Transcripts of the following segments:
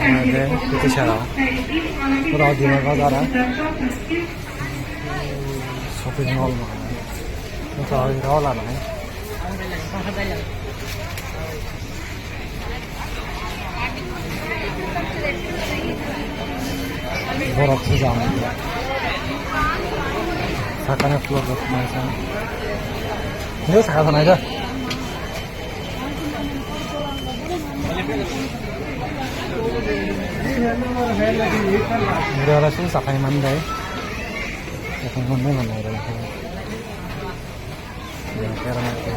किती शाळा रावदीमा बाजार शॉपिंग मॉल रावला नाही बरफचं जाम साकाने फ्लोर नाही हे साखा नाही का udah langsung sakai mandai sakai mandai mana ada ya karena itu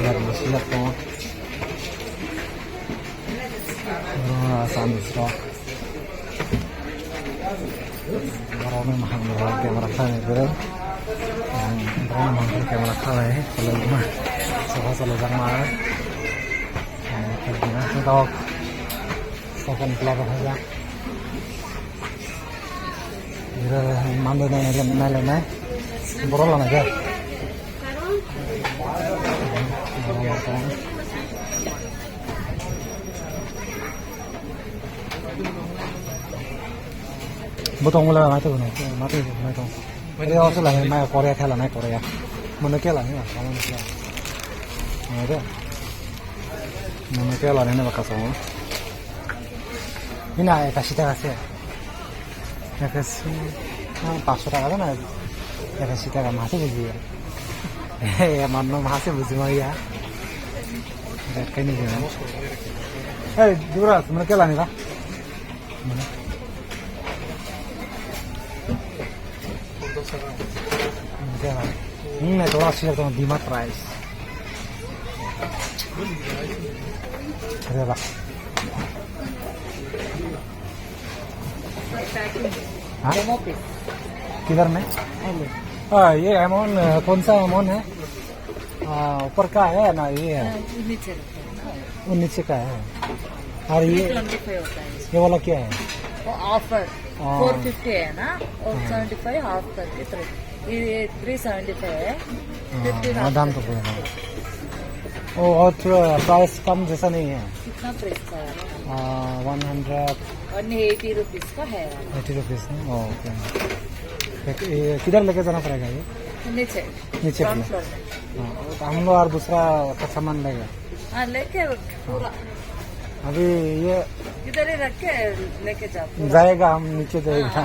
lihat siap tuh sambil rock orangnya mahal banget kamera kamera yang orang mahal kamera kamera kalau cuma soal sama kerjanya kita sokan pelak aja jadi mandu nanya borong aja botong mulai mati tuh Ini aku lah main Korea kalah naik Korea, mana kalah ni lah, kamu ni lah, ada, mana kalah ni nak kasih, ini ayah kasih tak kasih, pasal tak ada nak, kasih tak masih buji, mana masih buji maya, kini je, dura, mana kalah ni lah, mana? Ini थोड़ा सी तो बीमा price अरे वाह किधर में ये amount कौन सा अमाउंट है ऊपर का है ना ये है नीचे का है और ये वाला क्या है ऑफर 450 है ना और 75 हाफ करके 375 है 50 दाम तो कोई नहीं और प्राइस कम जैसा नहीं है कितना प्राइस का है 180 रुपीज का है 80 रुपीज ओके किधर लेके जाना पड़ेगा ये नीचे हम लोग और दूसरा का सामान लेगा हाँ लेके पूरा अभी ये इधर ही रख के लेके जाएगा हम नीचे जाएगा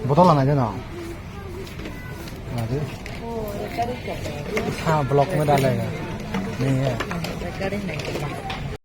बोतल आना है ना हाँ ब्लॉक में डालेगा नहीं है